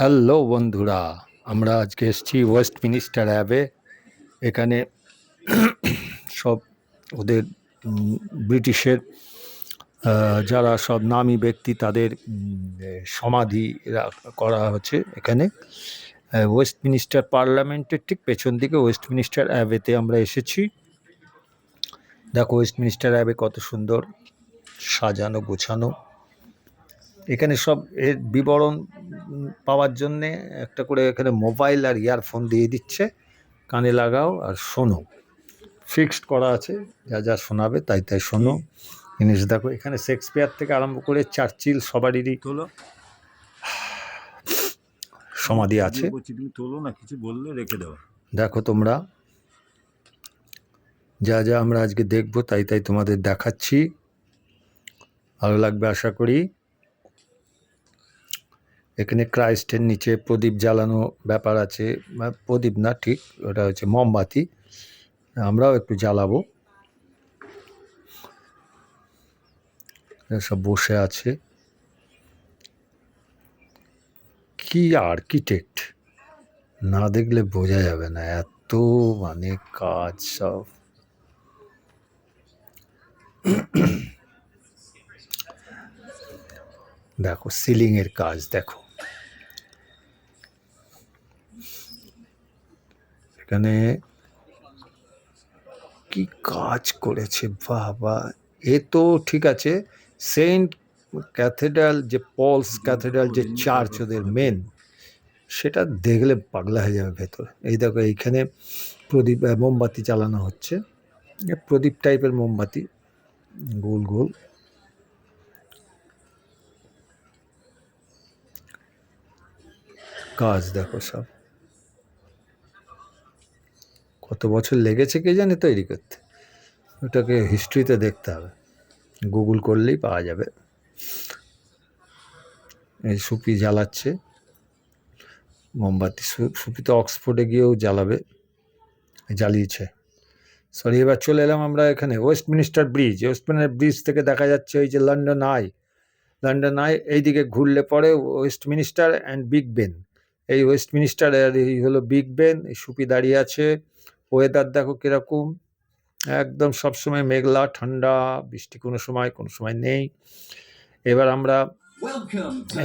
Hello বন্ধুরা, আমরা আজকে এসেছি ওয়েস্টমিনিস্টার অ্যাবে। এখানে সব ওদের ব্রিটিশের যারা সব নামী ব্যক্তি তাদের সমাধি করা হচ্ছে এখানে। ওয়েস্টমিনিস্টার পার্লামেন্টের ঠিক পেছন দিকে ওয়েস্টমিনিস্টার অ্যাবেতে আমরা এসেছি। দেখো ওয়েস্টমিনিস্টার অ্যাবে কত সুন্দর সাজানো গোছানো। এখানে সব এর বিবরণ পাওয়ার জন্যে একটা করে এখানে মোবাইল আর ইয়ারফোন দিয়ে দিচ্ছে, কানে লাগাও আর শোনো। ফিক্সড করা আছে, যা যা শোনাবে তাই তাই শোনো। জিনিস দেখো এখানে শেক্সপিয়ার থেকে আরম্ভ করে চার্চিল সবারই তোলো সমাধি আছে। তুমি তোলো না, কিছু বললে রেখে দেবো। দেখো তোমরা যা যা আমরা আজকে দেখবো তাই তাই তোমাদের দেখাচ্ছি, ভালো লাগবে আশা করি। এখানে ক্রাইস্টের নিচে প্রদীপ জ্বালানো ব্যাপার আছে, প্রদীপ না ঠিক, ওটা হচ্ছে মোমবাতি, আমরাও একটু জ্বালাবো। সব বসে আছে, কি আর্কিটেক্ট, না দেখলে বোঝা যাবে না, এত মানে কাজ সব। দেখো সিলিং এর কাজ দেখো, এখানে কি কাজ করেছে বাবা। এ তো ঠিক আছে, সেন্ট ক্যাথেড্রাল যে পলস ক্যাথেড্রাল যে চার্চ ওদের মেন, সেটা দেখলে পাগলা হয়ে যাবে ভেতরে। এই দেখো এইখানে প্রদীপ মোমবাতি চালানো হচ্ছে, প্রদীপ টাইপের মোমবাতি, গোল গোল। কাজ দেখো সব, কত বছর লেগেছে কে জানে তৈরি করতে, ওটাকে হিস্ট্রিতে দেখতে হবে, গুগল করলেই পাওয়া যাবে। এই সুপি জ্বালাচ্ছে মোমবাতি, সুপি তো অক্সফোর্ডে গিয়েও জ্বালাবে, জ্বালিয়েছে। সরি, এবার চলে এলাম আমরা এখানে ওয়েস্টমিনিস্টার ব্রিজ। ওয়েস্টমিনিস্টার ব্রিজ থেকে দেখা যাচ্ছে ওই যে লন্ডন আই, লন্ডন আই এইদিকে ঘুরলে পরে ওয়েস্টমিনিস্টার অ্যান্ড বিগ বেন। এই ওয়েস্টমিনিস্টার আর এই হলো বিগ বেন। এই সুপি দাঁড়িয়ে আছে। ওয়েদার দেখো কিরকম, একদম সবসময় মেঘলা ঠান্ডা, বৃষ্টি কোনো সময় নেই। এবার আমরা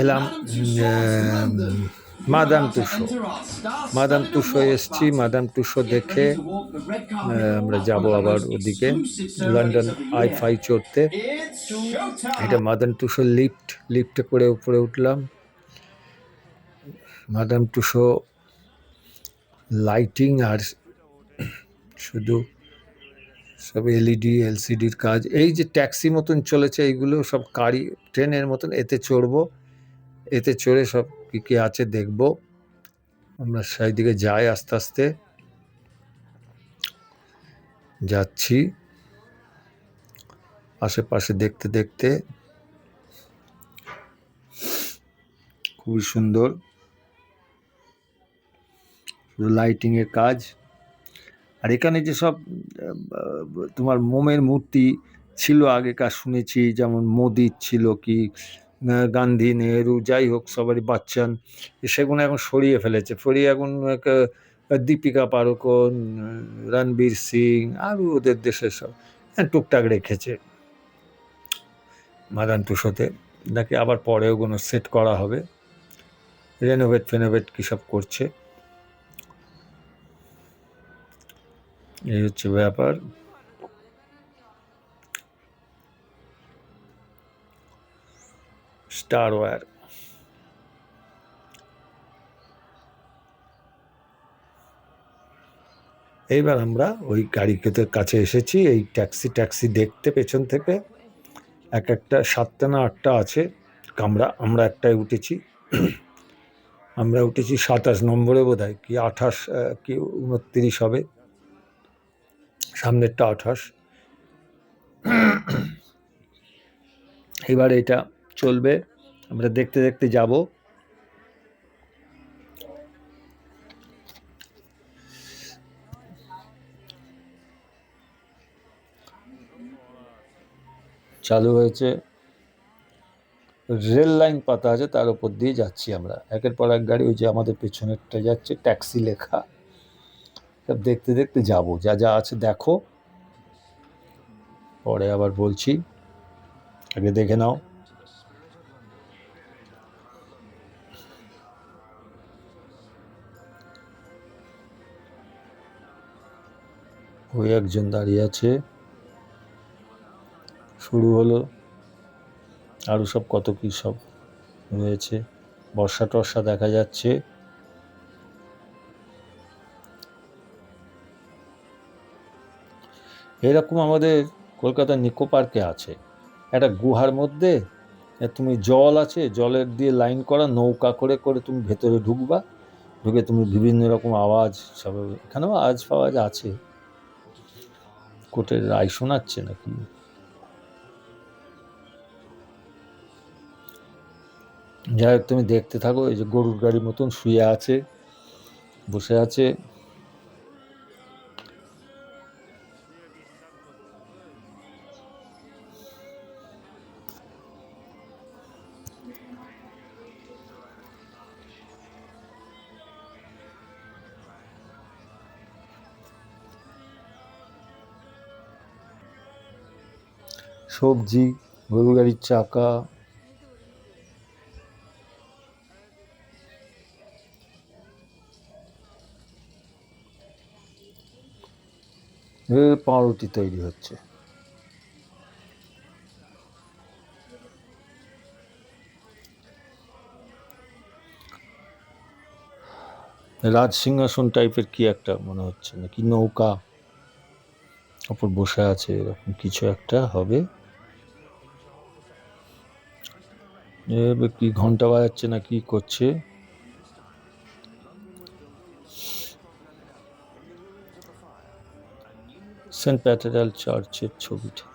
এলাম মাদাম তুসো। মাদাম তুসো এসছি, মাদাম তুসো দেখে আমরা যাব আবার ওদিকে লন্ডন আই ফাই চড়তে। এটা মাদাম তুসো লিফট, লিফটে করে উপরে উঠলাম। মাদাম তুসো লাইটিং আর শুধু সব এলইডি এলসিডির কাজ। এই যে ট্যাক্সি মতন চলেছে, এইগুলো সব গাড়ি ট্রেনের মতন, এতে চড়বো, এতে চড়ে সব কী কী আছে দেখবো। আমরা সেই দিকে যাই, আস্তে আস্তে যাচ্ছি আশেপাশে দেখতে দেখতে। খুবই সুন্দর, লাইটিংয়ের কাজ। আর এখানে যে সব তোমার মোমের মূর্তি ছিল আগেকার, শুনেছি যেমন মোদির ছিল, কি গান্ধী নেহেরু যাই হোক সবারই বাচ্চান, সেগুলো এখন সরিয়ে ফেলেছে। সরিয়ে এখন দীপিকা পাড়ুকোন, রণবীর সিং আর ওদের দেশের সব টুকটাক রেখেছে মাদান তুষোতে। নাকি আবার পরে ওগুলো সেট করা হবে, রেনোভেট ফেনোভেট কী সব করছে। এই হচ্ছে ব্যাপার। Star war. এইবার আমরা ওই গাড়ির কাছে এসেছি। এই ট্যাক্সি দেখতে পেছন থেকে এক একটা 7টা না 8টা আছে কামরা, আমরা একটাই উঠেছি। আমরা উঠেছি 27 নম্বরে, বোধ হয় কি 28 কি 29 হবে, সামনেরটা 28। এবার এটা চলবে, আমরা দেখতে দেখতে যাব। চালু হয়েছে, রেল লাইন পাতা আছে, তার উপর দিয়ে যাচ্ছি আমরা, একের পর এক গাড়ি। ওই যে আমাদের পেছনেরটা যাচ্ছে, ট্যাক্সি লেখা। সব দেখতে দেখতে যাব, যা যা আছে দেখো, পরে আবার বলছি, আগে দেখে নাও। ওই একজন দাঁড়িয়ে আছে, শুরু হলো, আরো সব কত কি সব রয়েছে, বর্ষা টর্ষা দেখা যাচ্ছে। এরকম আমাদের কলকাতার নিকো পার্কে আছে একটা গুহার মধ্যে, তুমি জল আছে, জলের দিয়ে লাইন করা নৌকা করে করে তুমি ভেতরে ঢুকবা, ঢুকে তুমি বিভিন্ন রকম আওয়াজ, সব এখানেও আওয়াজ ফাওয়াজ আছে, কোর্টের রায় শোনাচ্ছে নাকি। যাই হোক, তুমি দেখতে থাকো। এই যে গরুর গাড়ির মতন শুয়ে আছে, বসে আছে। সবজি, গরুর গাড়ির চাকা, পাউরুটি তৈরি হচ্ছে। রাজ সিংহাসন টাইপের কি একটা মনে হচ্ছে, নাকি নৌকা ওপর বসে আছে, এরকম কিছু একটা হবে। কি ঘন্টা বাজাচ্ছে না কি করছে। সেন্ট প্যাটেরাল চার্চের ছবিটা,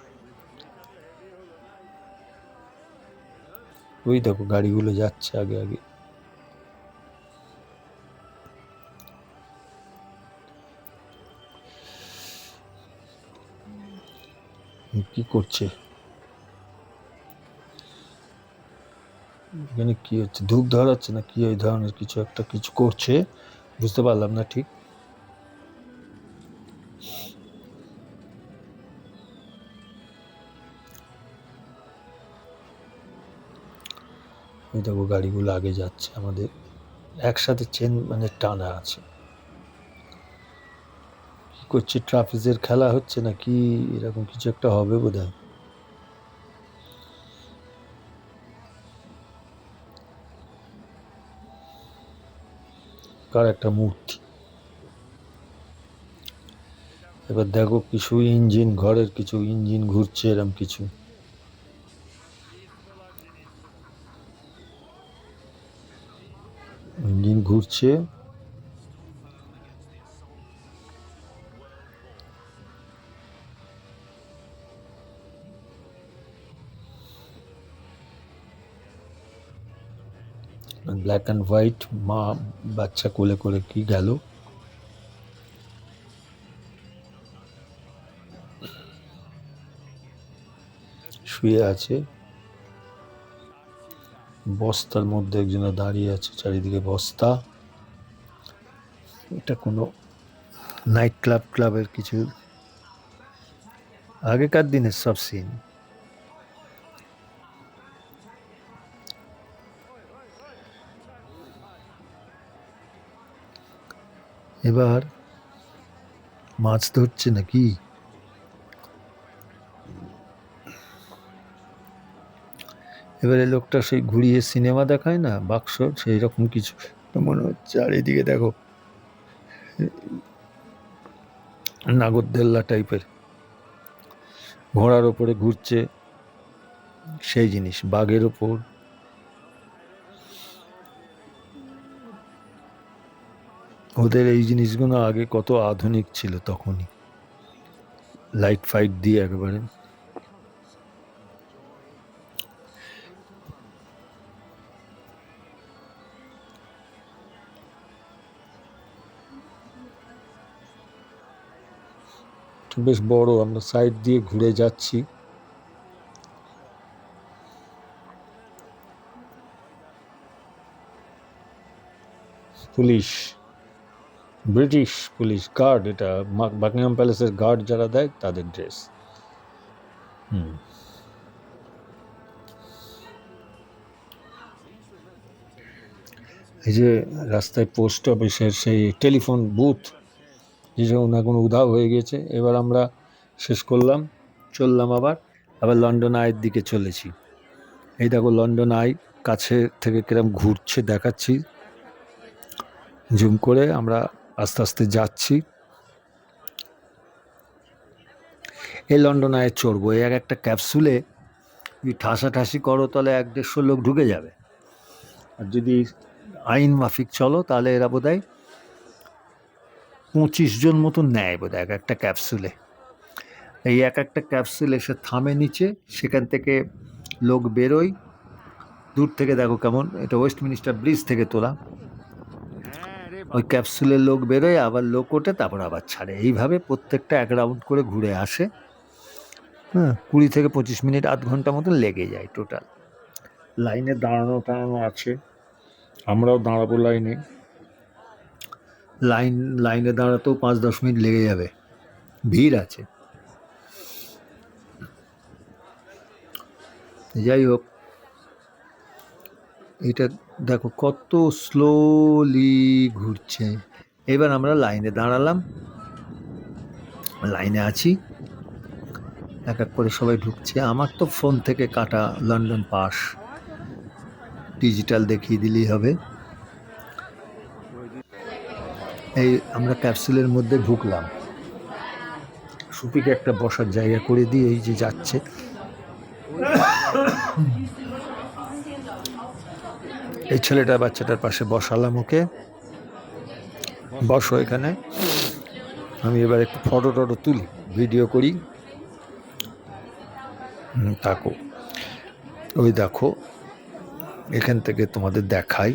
ওই দেখো গাড়িগুলো যাচ্ছে আগে আগে। কি করছে এখানে, কি হচ্ছে, ধূপ ধরাচ্ছে না কি, ওই ধরনের কিছু একটা কিছু করছে, বুঝতে পারলাম না ঠিক। ওই দেখো গাড়িগুলো আগে যাচ্ছে আমাদের, একসাথে চেন মানে টানা আছে। কি করছে, ট্রাফিকের খেলা হচ্ছে না কি, এরকম কিছু একটা হবে বোধহয়। কার একটা মূর্তি। এবার দেখো কিছু ইঞ্জিন, ঘরের কিছু ইঞ্জিন ঘুরছে, এরকম কিছু। ইঞ্জিন ঘুরছে। ব্ল্যাক অ্যান্ড হোয়াইট, মা বাচ্চা কোলে করে কি গেল। শুয়ে আছে, বস্তার মধ্যে একজন দাঁড়িয়ে আছে, চারিদিকে বস্তা। এটা কোনো নাইট ক্লাব, ক্লাবের কিছু আগেকার দিনের সব সিন। এবার মাছ ধরছে নাকি। এবারে লোকটা সেই ঘুরিয়ে সিনেমা দেখায় না বাক্স, সেই রকম কিছু মনে হচ্ছে। আর এদিকে দেখো নাগরদোল্লা টাইপের, ঘোড়ার ওপরে ঘুরছে সেই জিনিস, বাঘের ওপর। ওদের এই জিনিসগুলো আগে কত আধুনিক ছিল তখনই, লাইট ফাইট দিয়ে একেবারে। বেশ বড়, আমরা সাইড দিয়ে ঘুরে যাচ্ছি। পুলিশ, ব্রিটিশ পুলিশ গার্ড, এটা বাকিংহাম প্যালেসের গার্ড যারা দেয় তাদের ড্রেস। এই যে রাস্তায় পোস্ট অফিসের সেই টেলিফোন বুথ, যেসব এখন উধাও হয়ে গেছে। এবার আমরা শেষ করলাম, চললাম আবার লন্ডন আইয়ের দিকে চলেছি। এই দেখো লন্ডন আই কাছে থেকে কিরম ঘুরছে দেখাচ্ছি জুম করে। আমরা আস্তে আস্তে যাচ্ছি। এই লন্ডন আয়ে চড়বো। এক একটা ক্যাপসুলে যদি ঠাসাঠাসি করো তাহলে 1-150 লোক ঢুকে যাবে। আর যদি আইন মাফিক চলো তাহলে এরা বোধহয় 25 জন মতন নেয় বোধহয় এক একটা ক্যাপসুলে। এই এক একটা ক্যাপসুল এসে থামে নিচে, সেখান থেকে লোক বেরোয়। দূর থেকে দেখো কেমন, এটা ওয়েস্টমিনিস্টার ব্রিজ থেকে তোলা। ওই ক্যাপসুলের লোক বেরোয়, আবার লোক ওঠে, তারপর আবার ছাড়ে। এইভাবে প্রত্যেকটা 1 রাউন্ড করে ঘুরে আসে। 20 থেকে 25 মিনিট, আধ ঘন্টা মতন লেগে যায় টোটাল। লাইনে দাঁড়ানো আছে, আমরাও দাঁড়াবো লাইনে। লাইনে দাঁড়াতেও 5-10 মিনিট লেগে যাবে, ভিড় আছে। যাই হোক, এটা দেখো কত স্লোলি ঘুরছে। এবার আমরা লাইনে দাঁড়ালাম, লাইনে আছি, এক এক করে সবাই ঢুকছে। আমার তো ফোন থেকে কাটা লন্ডন পাস, ডিজিটাল দেখিয়ে দিলেই হবে। এই আমরা ক্যাপসুলের মধ্যে ঢুকলাম, সুপিকে একটা বসার জায়গা করে দিয়ে এই যে যাচ্ছে। এই ছেলেটা বাচ্চাটার পাশে বসালাম, ওকে বসো এখানে। আমি এবার একটু ফটো টটো তুলি, ভিডিও করি। থাকো, ওই দেখো এখান থেকে তোমাদের দেখাই।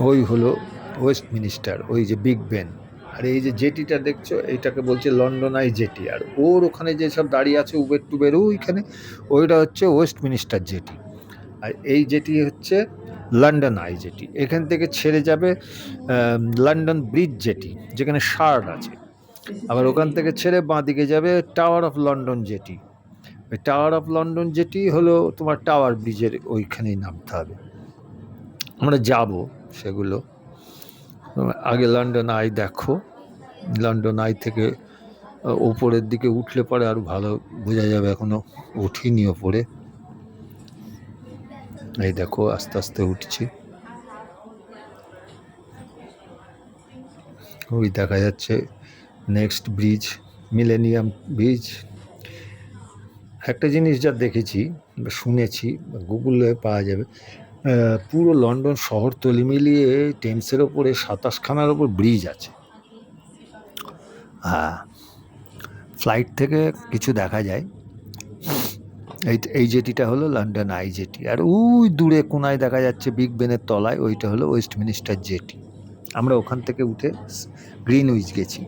ওই হলো ওয়েস্টমিনিস্টার, ওই যে বিগ বেন। আর এই যে জেটিটা দেখছো, এইটাকে বলছে লন্ডন আই জেটি। আর ওর ওখানে যেসব দাঁড়িয়ে আছে উবের টুবের ওইখানে, ওইটা হচ্ছে ওয়েস্টমিনিস্টার জেটি। আর এই জেটি হচ্ছে লন্ডন আই জেটি। এখান থেকে ছেড়ে যাবে লন্ডন ব্রিজ জেটি, যেখানে শার্ট আছে। আবার ওখান থেকে ছেড়ে বাঁদিকে যাবে টাওয়ার অফ লন্ডন জেটি। ওই টাওয়ার অফ লন্ডন জেটি হলো তোমার টাওয়ার ব্রিজের ওইখানেই নামতে হবে। আমরা যাব সেগুলো। আগে লন্ডন আই দেখো, লন্ডন আই থেকে ওপরের দিকে উঠলে পরে আরও ভালো বোঝা যাবে। এখনো উঠিনি ওপরে, এই দেখো আস্তে আস্তে উঠছি। ওই দেখা যাচ্ছে নেক্সট ব্রিজ, মিলেনিয়াম ব্রিজ। একটা জিনিস যা দেখেছি বা শুনেছি, গুগলে পাওয়া যাবে, পুরো লন্ডন শহরতলি মিলিয়ে টেমসের ওপরে 27খানার ওপর ব্রিজ আছে। হ্যাঁ, ফ্লাইট থেকে কিছু দেখা যায়। এই জেটিটা হলো লন্ডন আই জেটি। আর ওই দূরে কোনায় দেখা যাচ্ছে বিগ বেনের তলায়, ওইটা হলো ওয়েস্টমিনিস্টার জেটি। আমরা ওখান থেকে উঠে গ্রিনউইচ গেছি।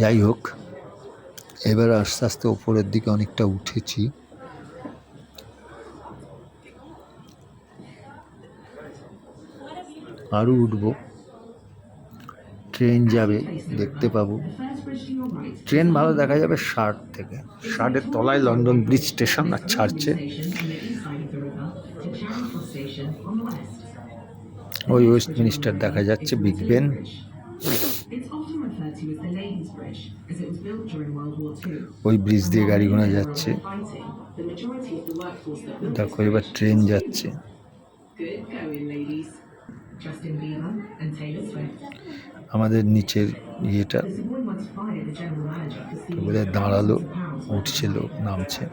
যাই হোক, এবার আস্তে আস্তে ওপরের দিকে অনেকটা উঠেছি। আরও উঠবো, ট্রেন যাবে, দেখতে পাবো। ট্রেন ভালো দেখা যাবে শার্ট থেকে। শার্টের তলায় লন্ডন ব্রিজ স্টেশন, আর ছাড়ছে ওই ওয়েস্টমিনিস্টার দেখা যাচ্ছে, বিগ বেন। ওই ব্রিজ দিয়ে গাড়ি ঘোড়া যাচ্ছে। দেখো এবার ট্রেন যাচ্ছে। আমাদের নিচের ইয়েটা বোধহয় দাঁড়ালো, উঠছিল, নামছে।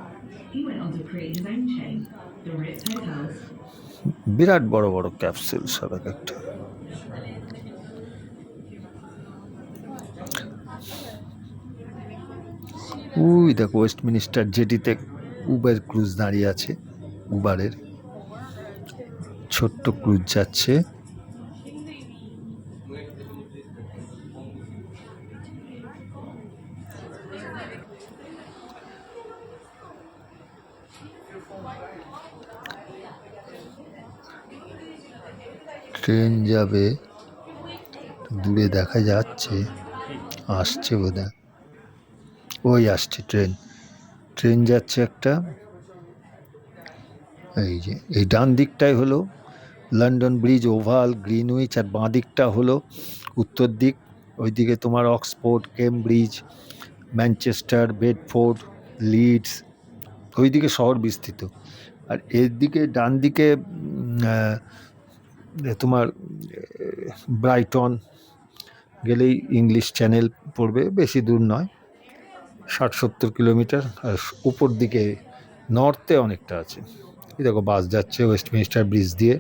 বিরাট বড় বড় ক্যাপসুল সব এক একটা। ওই দেখো ওয়েস্টমিনিস্টার জেটিতে উবার ক্রুজ দাঁড়িয়ে আছে, উবারের ছোট্ট ক্রুজ যাচ্ছে। ট্রেন যাবে, দূরে দেখা যাচ্ছে, আসছে বোধহয়, ওই আসছে ট্রেন। ট্রেন যাচ্ছে একটা। এই যে এই ডান দিকটাই হলো লন্ডন ব্রিজ, ওভাল, গ্রিনউইচ, আর বাঁ দিকটা হলো উত্তর দিক। ওইদিকে তোমার Oxford, Cambridge, Manchester, Bedford, Leeds, ওইদিকে শহর বিস্তৃত। আর এর দিকে ডান দিকে তোমার ব্রাইটন গেলেই ইংলিশ চ্যানেল পড়বে, বেশি দূর নয়, 60-70 কিলোমিটার। আর উপর দিকে নর্থে অনেকটা আছে। এই দেখো বাস যাচ্ছে ওয়েস্টমিনিস্টার ব্রিজ দিয়ে,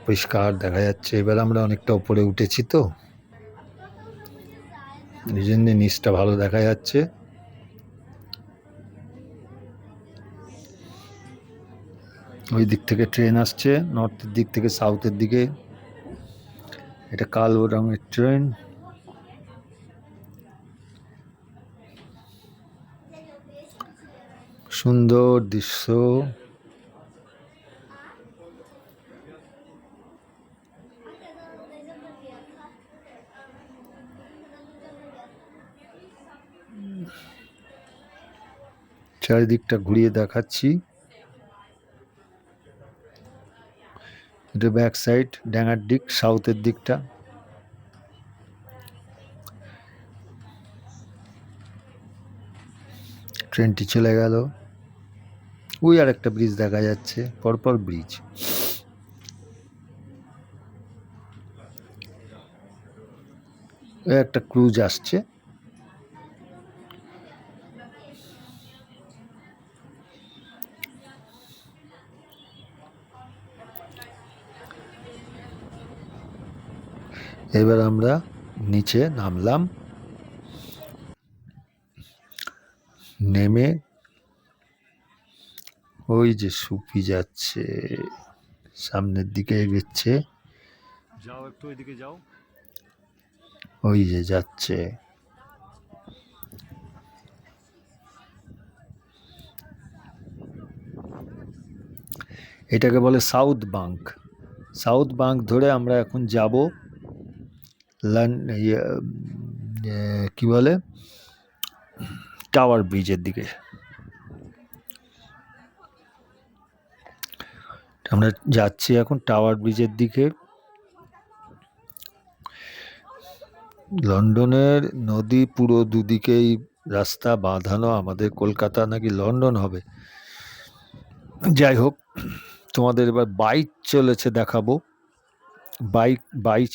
পরিষ্কার দেখা যাচ্ছে। এবার আমরা অনেকটা উপরে উঠেছি তো, এই জন্য নিচটা ভালো দেখা যাচ্ছে। ওই দিক থেকে ট্রেন আসছে, নর্থের দিক থেকে সাউথের দিকে। এটা কালো রঙের ট্রেন। সুন্দর দৃশ্য। চারিদিকটা ঘুরিয়ে দেখাচ্ছি। এটা ব্যাক সাইড, ডাঙার দিক, সাউথের দিকটা। ট্রেনটি চলে গেল। ওই আর একটা ব্রিজ দেখা যাচ্ছে, পরপর ব্রিজ। একটা ক্রুজ আসছে। এবার আমরা নিচে নামলাম। নেমে ওই যে সুপি যাচ্ছে, সামনের দিকে এগোচ্ছে। যাও একটু ওইদিকে যাও। ওই যে যাচ্ছে। এটাকে বলে সাউথ বাঙ্ক। সাউথ বাঙ্ক ধরে আমরা এখন যাব কি বলে টাওয়ার ব্রিজের দিকে। আমরা যাচ্ছি এখন টাওয়ার ব্রিজের দিকে। লন্ডনের নদী পুরো দুদিকেই রাস্তা বাঁধানো, আমাদের কলকাতা নাকি লন্ডন হবে। যাই হোক, তোমাদের এবার বাইক চলেছে দেখাবো। বাইচ,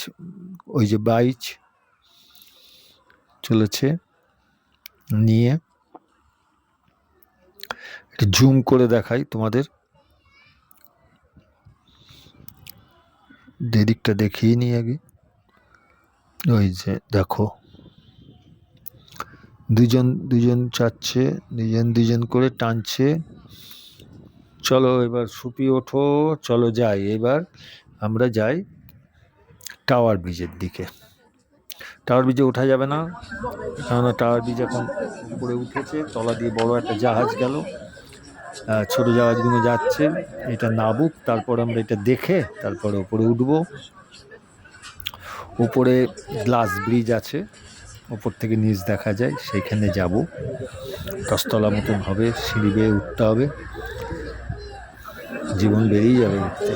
ওই যে বাইচ চলেছে, নিয়ে একটু জুম করে দেখাই তোমাদের। দিকটা দেখিয়ে নি আগে। ওই যে দেখো, দুজন দুজন যাচ্ছে, দুজন করে টানছে। চলো এবার সুপি ওঠো, চলো যাই। এবার আমরা যাই টাওয়ার ব্রিজের দিকে। টাওয়ার ব্রিজে ওঠা যাবে না, কেননা টাওয়ার ব্রিজ এখন উপরে উঠেছে, তলা দিয়ে বড় একটা জাহাজ গেল, ছোট জাহাজগুলো যাচ্ছে। এটা নাবুক, তারপর আমরা এটা দেখে তারপরে উপরে উঠবো। উপরে গ্লাস ব্রিজ আছে, ওপর থেকে নিচ দেখা যায়, সেইখানে যাব। 10 তলা মতন হবে, সিঁড়ি বেয়ে উঠতে হবে, জীবন বেরিয়ে যাবে উঠতে।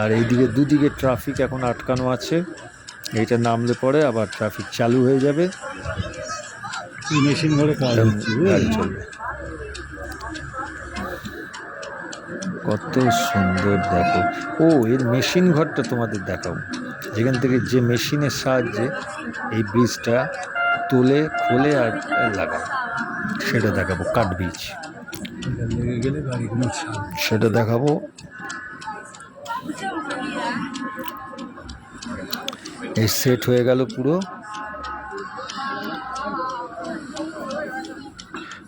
আর এইদিকে দুদিকে ট্রাফিক এখন আটকানো আছে, এইটা নামলে পরে আবার ট্রাফিক চালু হয়ে যাবে, মেশিন ঘরে কাজ হচ্ছে, গাড়ি চলবে। কত সুন্দর দেখো। ও, এর মেশিন ঘরটা তোমাদের দেখাবো, যেখান থেকে যে মেশিনের সাহায্যে এই ব্রিজটা তোলে, খোলে আর লাগায়, সেটা দেখাবো। কাঠ ব্রিজ, সেটা দেখাবো। এই সেট হয়ে গেল পুরো।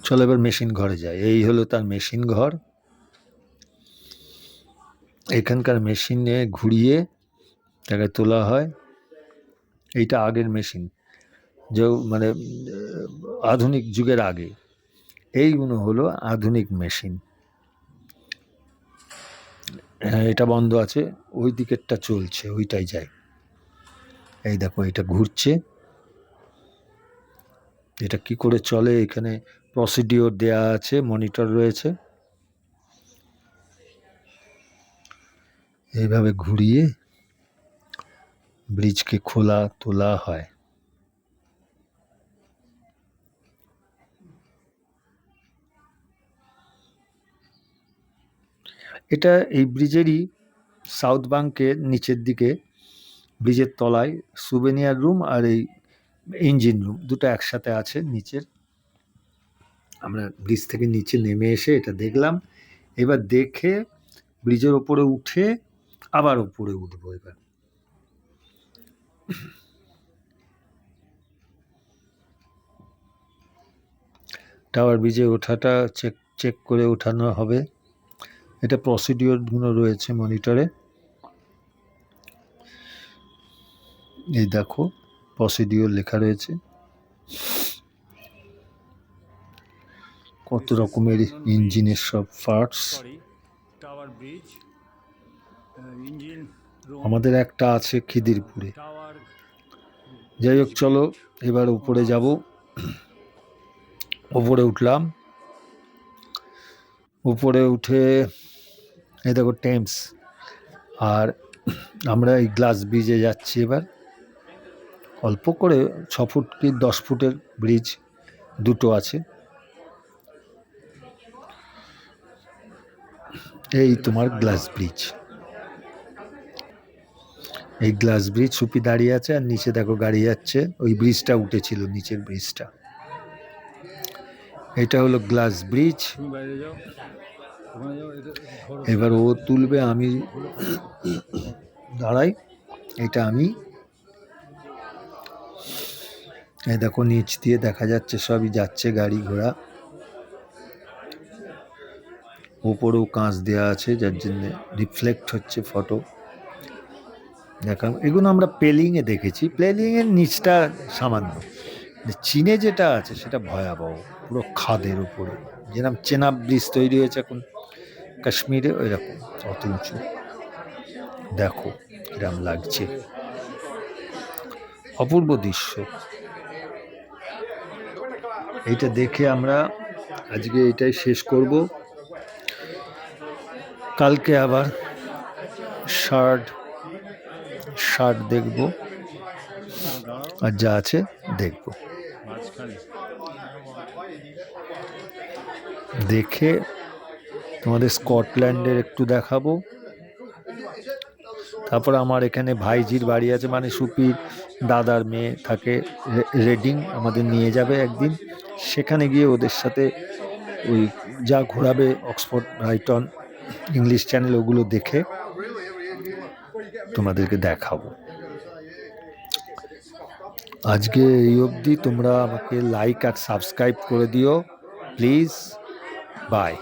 চলো এবার মেশিন ঘরে যাই। এই হলো তার মেশিন ঘর। এখানকার মেশিনে ঘুরিয়ে তাকে তোলা হয়। এইটা আগের মেশিন, যে মানে আধুনিক যুগের আগে। এইগুলো হলো আধুনিক মেশিন। হ্যাঁ, এটা বন্ধ আছে, ওই দিকেরটা চলছে, ওইটাই যায়। এই দেখো এটা ঘুরছে। এটা কি করে চলে, এখানে প্রসিডিওর দেয়া আছে, মনিটর রয়েছে। এইভাবে ঘুরিয়ে ব্রিজকে খোলা তোলা হয়। এটা এই ব্রিজেরই সাউথ বাঙ্কের নিচের দিকে, ব্রিজের তলায় সুভেনিয়ার রুম আর এই ইঞ্জিন রুম দুটো একসাথে আছে নিচের। আমরা ব্রিজ থেকে নিচে নেমে এসে এটা দেখলাম। এবার দেখে ব্রিজের ওপরে উঠে আবার উপরে উঠবো। এবার টাওয়ার ব্রিজে ওঠাটা চেক করে ওঠানো হবে। এটা প্রসিডিওরগুলো রয়েছে মনিটরে। এই দেখো প্রসিডিওর লেখা রয়েছে, কত রকমের ইঞ্জিনের সব parts. Tower bridge, engine room, আমাদের একটা আছে খিদিরপুরে। টাওয়ার। যাই হোক, চলো এবার উপরে যাব। উপরে উঠলাম। উপরে উঠে এই দেখো টেমস। আর আমরা এই গ্লাস ব্রিজে যাচ্ছি এবার। অল্প করে 6 ফুট কি 10 ফুটের ব্রিজ দুটো আছে। এই তোমার গ্লাস ব্রিজ। এই গ্লাস ব্রিজ সুপি দাঁড়িয়ে আছে, আর নিচে দেখো গাড়ি যাচ্ছে। ওই ব্রিজটা উঠেছিল, নিচের ব্রিজটা। এটা হলো গ্লাস ব্রিজ। তুমি বাইরে যাও, ওখানে যাও, এটা ধরো। এবার ও তুলবে, আমি দাঁড়াই। এটা আমি, এই দেখো নিচ দিয়ে দেখা যাচ্ছে সবই যাচ্ছে গাড়ি ঘোড়া। ওপরেও কাঁচ দেওয়া আছে, যার জন্য রিফ্লেক্ট হচ্ছে ফটো। দেখাম, এগুলো আমরা প্লেলিংয়ে দেখেছি। প্লেলিংয়ের নিচটা সামান্য, চীনে যেটা আছে সেটা ভয়াবহ, পুরো খাদের উপরে। যেরকম চেনাব ব্রিজ তৈরি হয়েছে এখন কাশ্মীরে, ওই রকম অত উঁচু। দেখো কিরম লাগছে, অপূর্ব দৃশ্য। এইটা দেখে আমরা আজকে এটাই শেষ করব। কালকে আবার শার্ট দেখব, আর যা আছে দেখব। মাঝখানে দেখে তোমাদের স্কটল্যান্ডের একটু দেখাবো। তারপর আমার এখানে ভাইজির বাড়ি আছে, মানে সুপির দাদার মেয়ে থাকে রেডিং, আমাদের নিয়ে যাবে একদিন। সেখানে গিয়ে ওদের সাথে ওই যা ঘোরাবে, অক্সফোর্ড, ব্রাইটন, ইংলিশ চ্যানেল, ওগুলো দেখে তোমাদেরকে দেখাবো। আজকে এই অবধি। তোমরা আমাকে লাইক আর সাবস্ক্রাইব করে দিও প্লিজ। বাই।